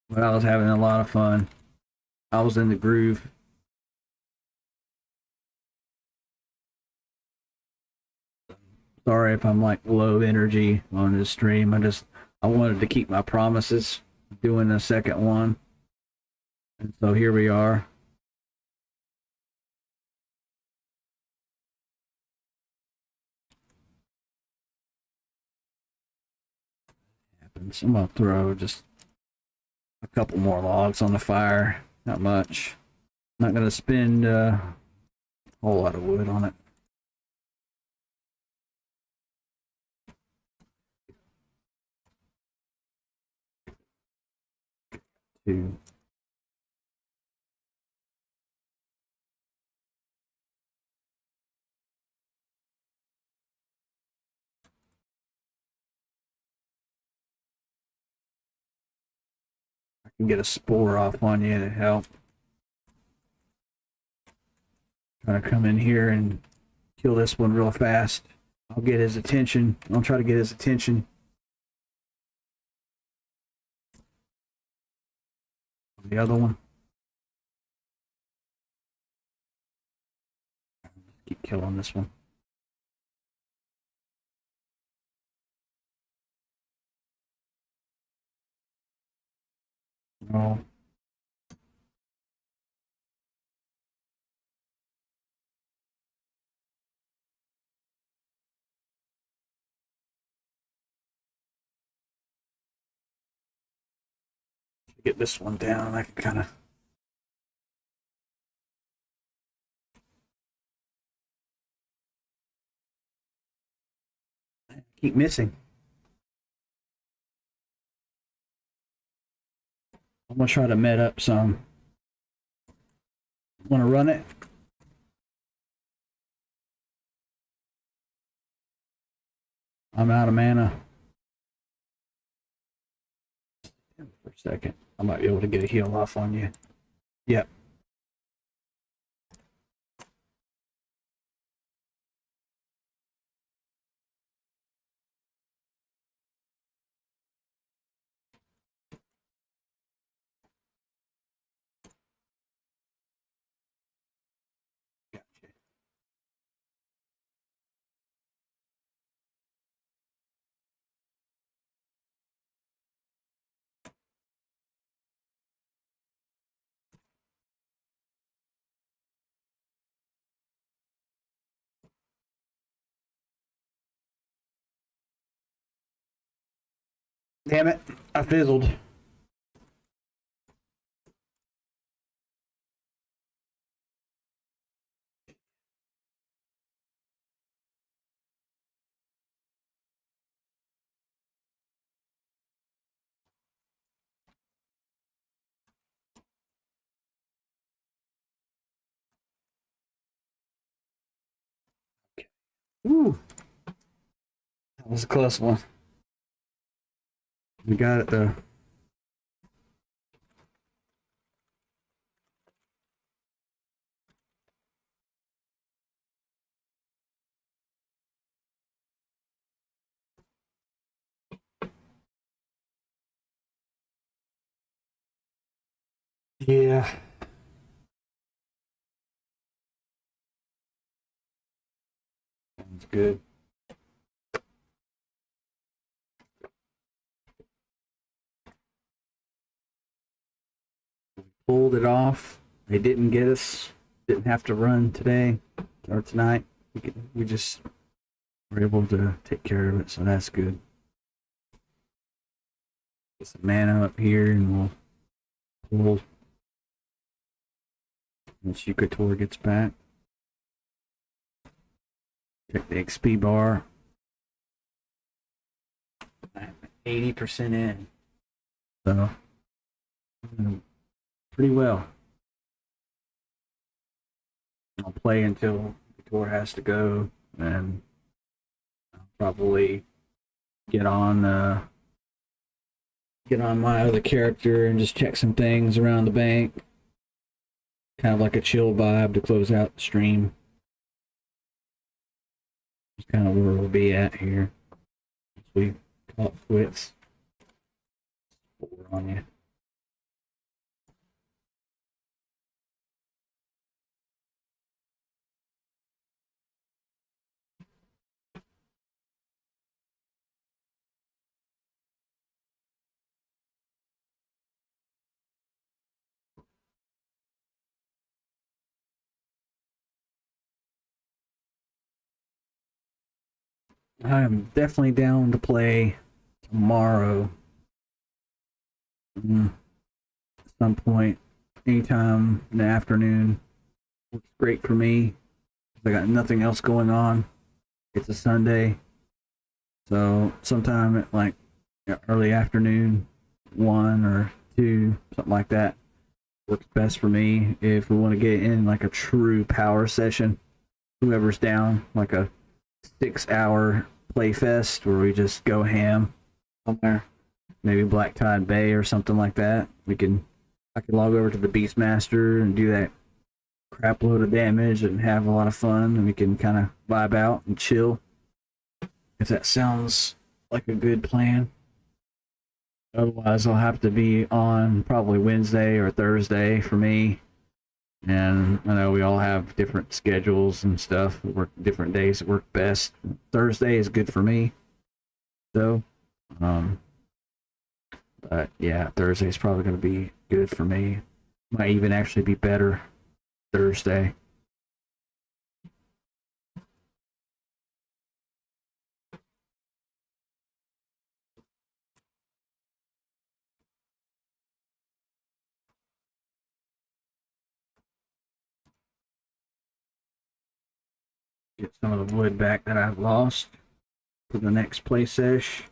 but I was having a lot of fun. I was in the groove. Sorry if I'm like low energy on this stream. I wanted to keep my promises doing the second one. And so here we are. I'm gonna throw just a couple more logs on the fire. Not much. Not gonna spend a whole lot of wood on it. Two. I can get a spore off on you to help. Trying to come in here and kill this one real fast. I'll get his attention. I'll try to get his attention. The other one. Keep killing this one. Oh. Get this one down. I can kind of. Keep missing. I'm gonna try to met up some. Want to run it? I'm out of mana. For a second, I might be able to get a heal off on you. Yep. Damn it, I fizzled. Ooh, that was a close one. We got it though. Yeah. Sounds good. Pulled it off. They didn't get us. Didn't have to run today or tonight. We just were able to take care of it, so that's good. Get some mana up here, and we'll pull once Ukator gets back. Check the XP bar. I'm 80% in, so pretty well. I'll play until Ukator has to go, and I'll probably get on my other character and just check some things around the bank. Kind of like a chill vibe to close out the stream. That's kind of where we'll be at here. We call it quits. What we're on you. I'm definitely down to play tomorrow. At some point, anytime in the afternoon. Works great for me. I got nothing else going on. It's a Sunday. So sometime at like early afternoon, 1 or 2, something like that, works best for me. If we want to get in like a true power session, whoever's down, like a 6-hour play fest where we just go ham somewhere, maybe Black Tide Bay or something like that. I can log over to the Beastmaster and do that crap load of damage and have a lot of fun, and we can kind of vibe out and chill. If that sounds like a good plan. Otherwise, I'll have to be on probably Wednesday or Thursday for me. And I know we all have different schedules and stuff. We work different days that work best. Thursday is good for me. So, but yeah, Thursday is probably going to be good for me. Might even actually be better Thursday. Get some of the wood back that I've lost for the next play sesh.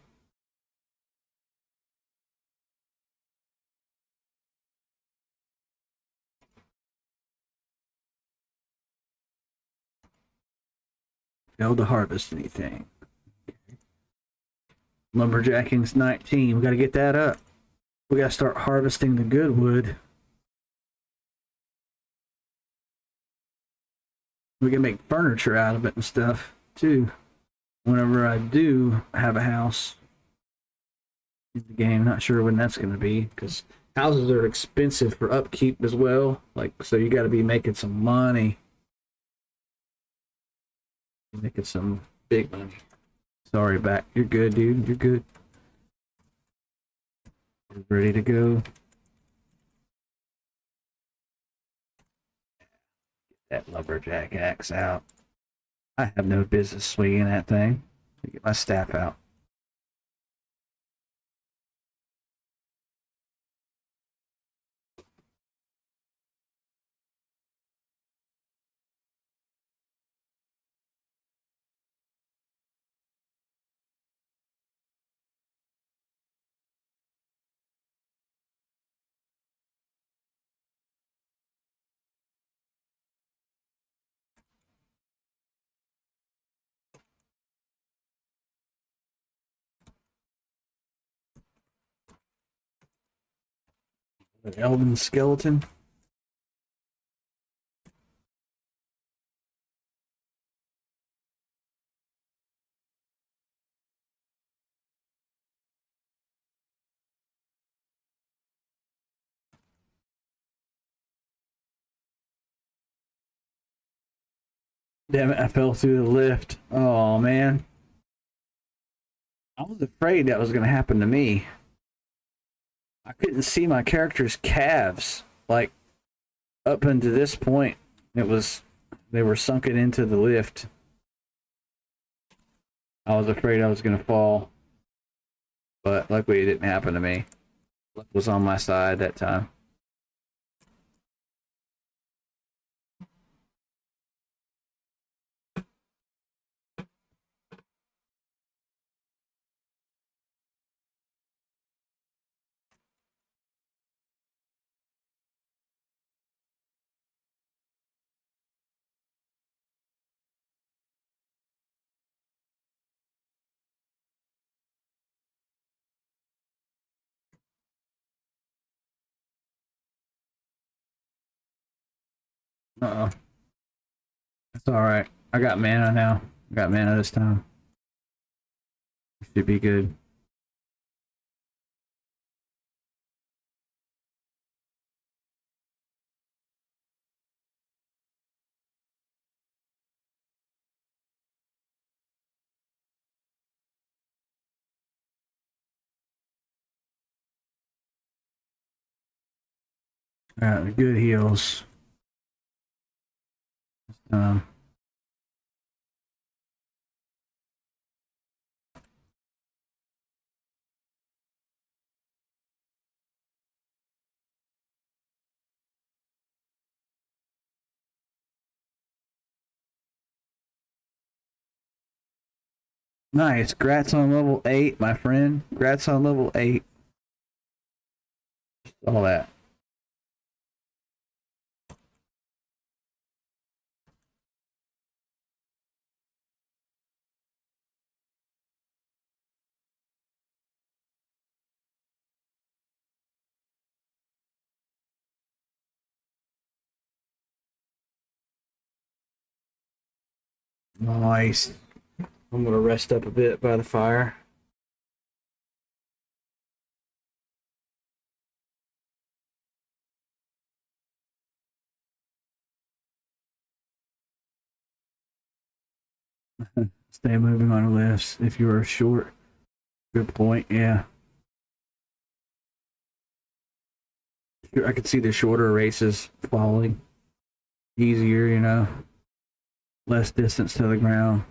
Failed to harvest anything. Lumberjacking's 19. We got to get that up. We got to start harvesting the good wood. We can make furniture out of it and stuff too. Whenever I do have a house in the game, not sure when that's going to be, because houses are expensive for upkeep as well. Like, so you got to be making some money, making some big money. Sorry, back. You're good, dude. You're good. We're ready to go. Get that lumberjack axe out. I have no business swinging that thing. Get my staff out. An elven skeleton. Damn it, I fell through the lift. Oh, man. I was afraid that was going to happen to me. I couldn't see my character's calves. Like, up until this point, they were sunken into the lift. I was afraid I was going to fall. But luckily it didn't happen to me. Luck was on my side that time. Uh-oh. That's alright. I got mana now. I got mana this time. Should be good. Alright, good heals. Um, nice. Grats on level 8, my friend. Grats on level 8. All that. Nice. I'm gonna rest up a bit by the fire. Stay moving on the lifts if you are short. Good point, yeah. I could see the shorter races falling easier, you know. Less distance to the ground.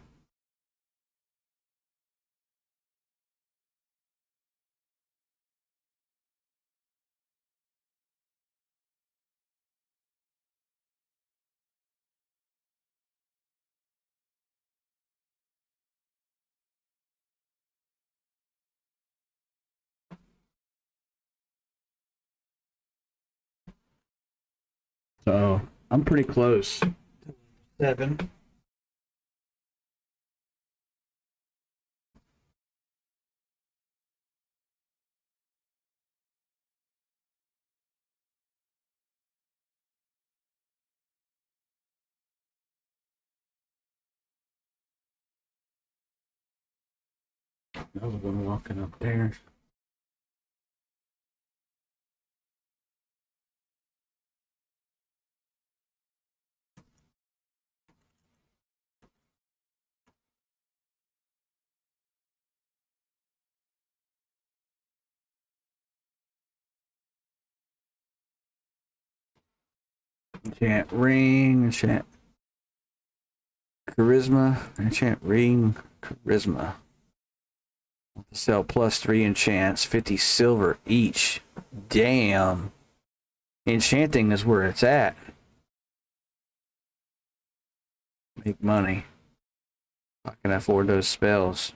So I'm pretty close. 7. I was one walking up there. Enchant ring, enchant charisma, enchant ring, charisma. Sell +3 enchants, 50 silver each. Damn. Enchanting is where it's at. Make money. I can afford those spells.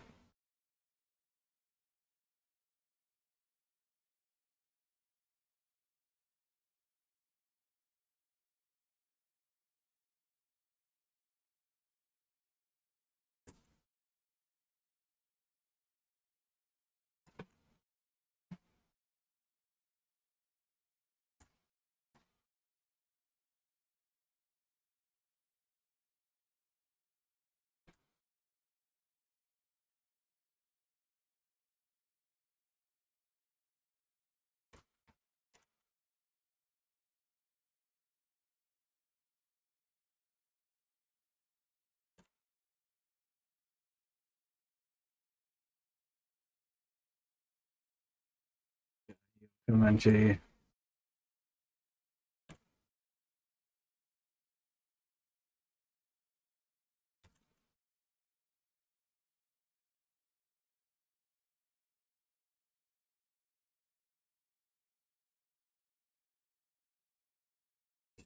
Coming to you.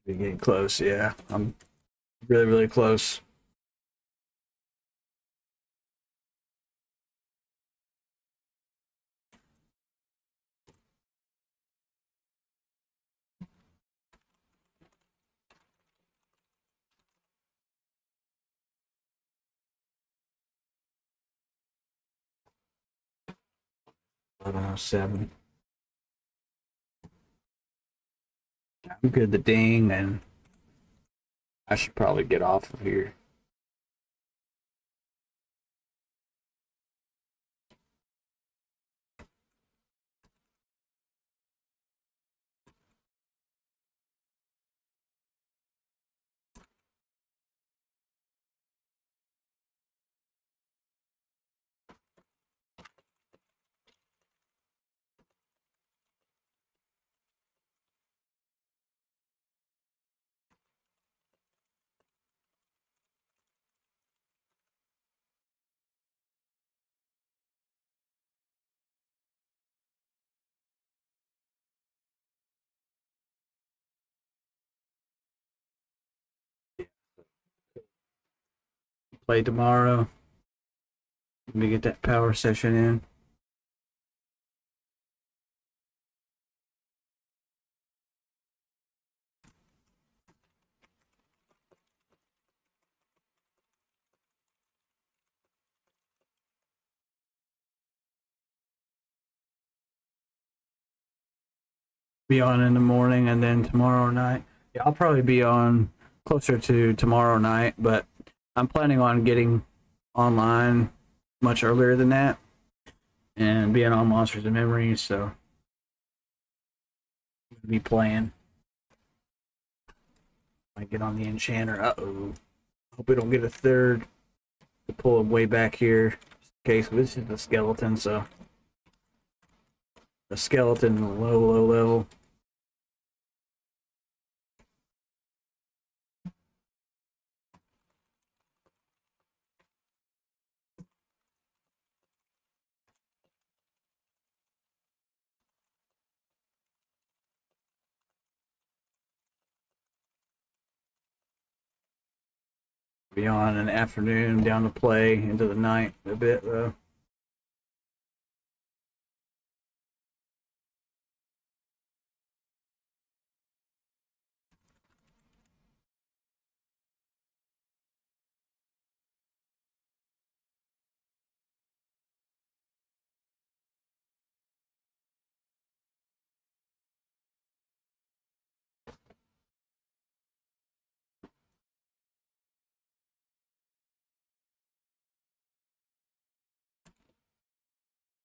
Be getting close, yeah. I'm really, really close. About 7. I'm good to ding, and I should probably get off of here. Play tomorrow. Let me get that power session in. Be on in the morning, and then tomorrow night. Yeah, I'll probably be on closer to tomorrow night, but I'm planning on getting online much earlier than that and being on Monsters and Memories, so I'll be playing. I get on the Enchanter. Uh-oh. Hope we don't get a third to pull him way back here. Okay, so this is the skeleton, so the skeleton low level. Be on an afternoon down to play into the night a bit though.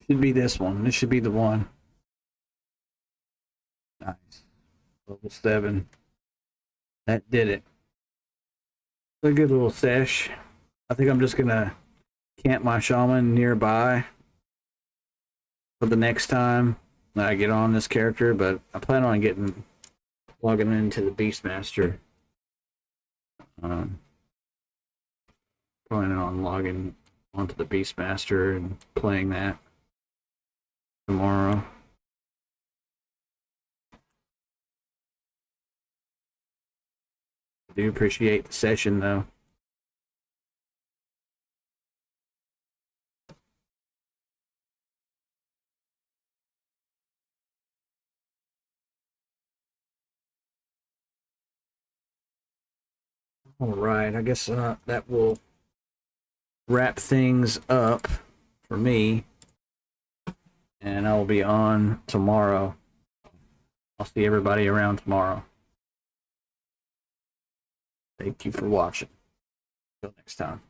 Should be this one. This should be the one. Nice. Level 7. That did it. A good little sesh. I think I'm just gonna camp my shaman nearby for the next time that I get on this character, but I plan on logging into the Beastmaster. Planning on logging onto the Beastmaster and playing that tomorrow. I do appreciate the session though. All right, I guess that will wrap things up for me, and I will be on tomorrow. I'll see everybody around tomorrow. Thank you for watching. Until next time.